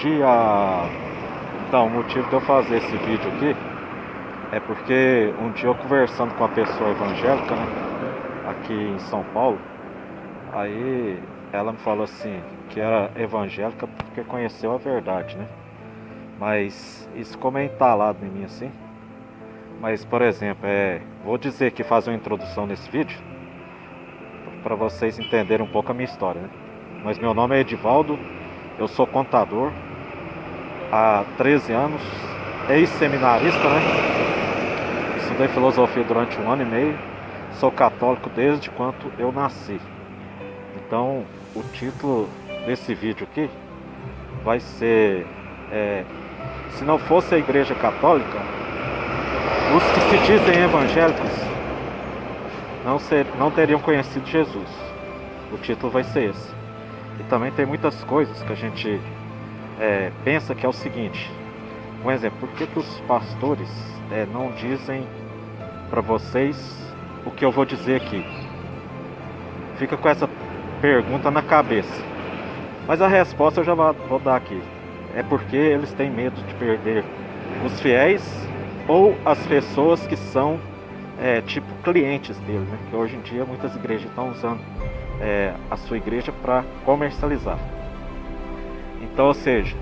dia! Então, o motivo de eu fazer esse vídeo aqui é porque um dia eu conversando com uma pessoa evangélica, né, aqui em São Paulo, aí ela me falou assim, que era evangélica porque conheceu a verdade, né? Mas isso como é entalado em mim assim. Mas, por exemplo, vou dizer que fazer uma introdução nesse vídeo para vocês entenderem um pouco a minha história, né? Mas meu nome é Edivaldo, eu sou contador há 13 anos, ex-seminarista, né? Estudei filosofia durante 1 ano e meio, sou católico desde quando eu nasci. Então, o título desse vídeo aqui vai ser se não fosse a Igreja Católica, os que se dizem evangélicos não teriam conhecido Jesus. O título vai ser esse. E também tem muitas coisas que a gente pensa que é o seguinte. Um exemplo, por que os pastores não dizem para vocês o que eu vou dizer aqui? Fica com essa pergunta na cabeça. Mas a resposta eu já vou dar aqui. É porque eles têm medo de perder os fiéis ou as pessoas que são tipo clientes dele, né? Que hoje em dia muitas igrejas estão usando a sua igreja para comercializar. Então, ou seja,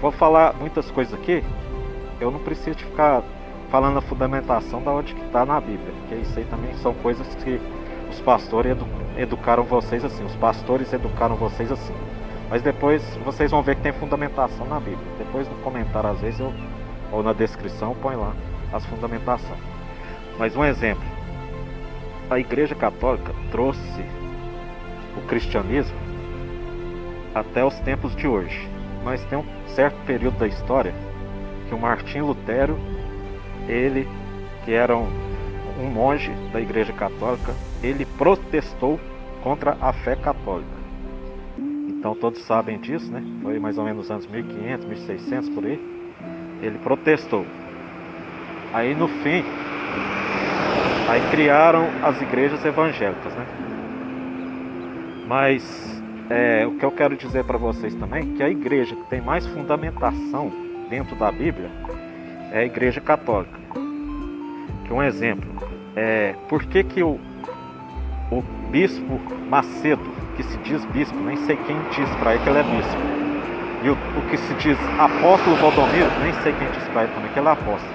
vou falar muitas coisas aqui. Eu não preciso de ficar falando a fundamentação da onde que está na Bíblia, porque isso aí também são coisas que os pastores educaram vocês assim. Os pastores educaram vocês assim. Mas depois vocês vão ver que tem fundamentação na Bíblia. Depois no comentário, às vezes, ou na descrição, eu ponho lá as fundamentações. Mas um exemplo. A Igreja Católica trouxe o cristianismo até os tempos de hoje. Mas tem um certo período da história que o Martinho Lutero, ele, que era um monge da Igreja Católica, ele protestou contra a fé católica. Então todos sabem disso, né? Foi mais ou menos nos anos 1500, 1600 por aí. Ele protestou. Aí no fim, aí criaram as igrejas evangélicas, né? Mas o que eu quero dizer para vocês também é que a igreja que tem mais fundamentação dentro da Bíblia é a Igreja Católica. Que um exemplo, por que o bispo Macedo, que se diz bispo, nem sei quem diz para ele que ele é bispo, e o que se diz apóstolo Valdomiro, nem sei quem diz para ele também que ele é apóstolo.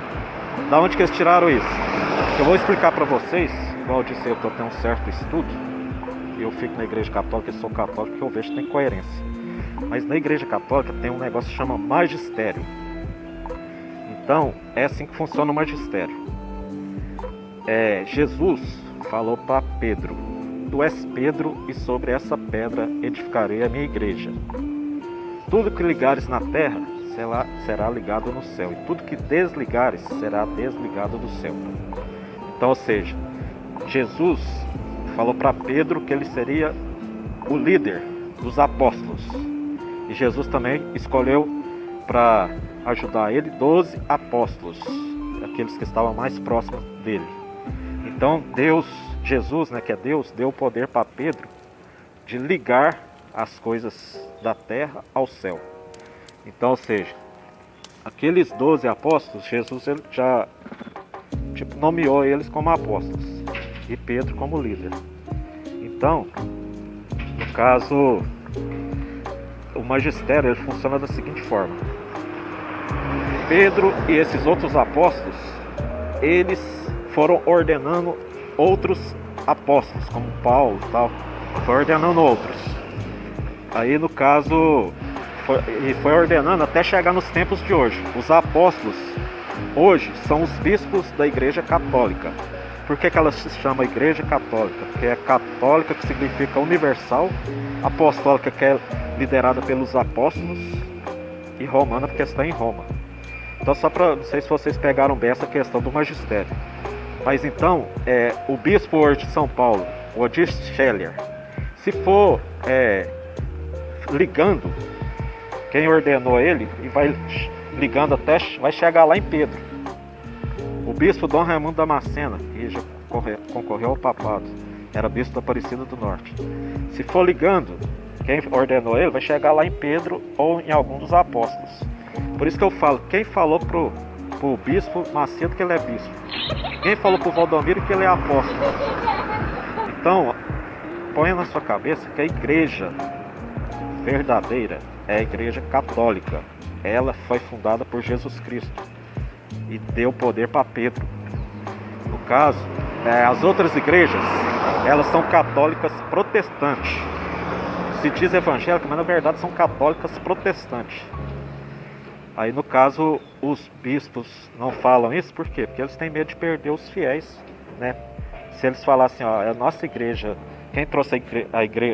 Da onde que eles tiraram isso? Eu vou explicar para vocês. Igual eu disse, eu tenho um certo estudo, eu fico na Igreja Católica, eu sou católico, que eu vejo que tem coerência. Mas na Igreja Católica tem um negócio que chama magistério. Então, é assim que funciona o magistério. Jesus falou para Pedro: tu és Pedro, e sobre essa pedra edificarei a minha igreja. Tudo que ligares na terra será ligado no céu, e tudo que desligares será desligado do céu. Então, ou seja, Jesus falou para Pedro que ele seria o líder dos apóstolos. E Jesus também escolheu para ajudar ele 12 apóstolos, aqueles que estavam mais próximos dele. Então Jesus, né, que é Deus, deu o poder para Pedro de ligar as coisas da terra ao céu. Então, ou seja, aqueles 12 apóstolos, Jesus ele já nomeou eles como apóstolos e Pedro como líder. Então, no caso, o magistério ele funciona da seguinte forma: Pedro e esses outros apóstolos, eles foram ordenando outros apóstolos, como Paulo e tal, foi ordenando outros. Aí no caso, foi ordenando até chegar nos tempos de hoje. Os apóstolos hoje são os bispos da Igreja Católica. Por que ela se chama Igreja Católica? Porque é católica, que significa universal, apostólica, que é liderada pelos apóstolos, e romana, porque está em Roma. Então, só para, não sei se vocês pegaram bem essa questão do magistério. Mas então, o bispo hoje de São Paulo, o Odir Scheller, se for ligando, quem ordenou ele, e vai ligando até, vai chegar lá em Pedro. O bispo Dom Raimundo Damascena, que já concorreu ao papado, era bispo da Aparecida do Norte. Se for ligando, Quem ordenou ele vai chegar lá em Pedro ou em algum dos apóstolos. Por isso que eu falo, quem falou pro bispo Macedo que ele é bispo? Quem falou pro Valdomiro que ele é apóstolo? Então, ponha na sua cabeça que a igreja verdadeira é a igreja católica. Ela foi fundada por Jesus Cristo e deu poder para Pedro. No caso, as outras igrejas, elas são católicas protestantes. Se diz evangélica, mas na verdade são católicas protestantes. Aí no caso, os bispos não falam isso, por quê? Porque eles têm medo de perder os fiéis, né? Se eles falassem, ó, é a nossa igreja, quem trouxe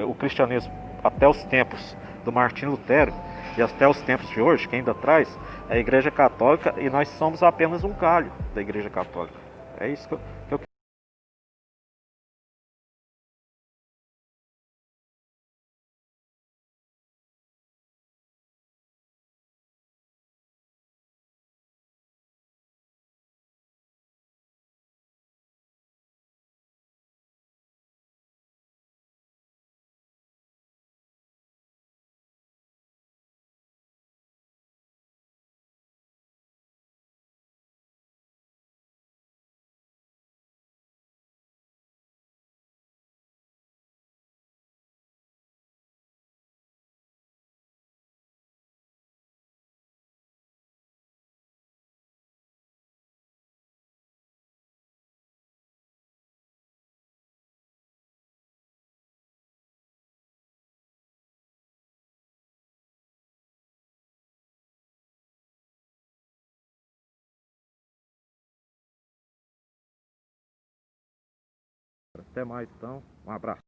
o cristianismo até os tempos do Martim Lutero e até os tempos de hoje, quem ainda traz, é a igreja católica, e nós somos apenas um galho da igreja católica. É isso que eu até mais então, um abraço.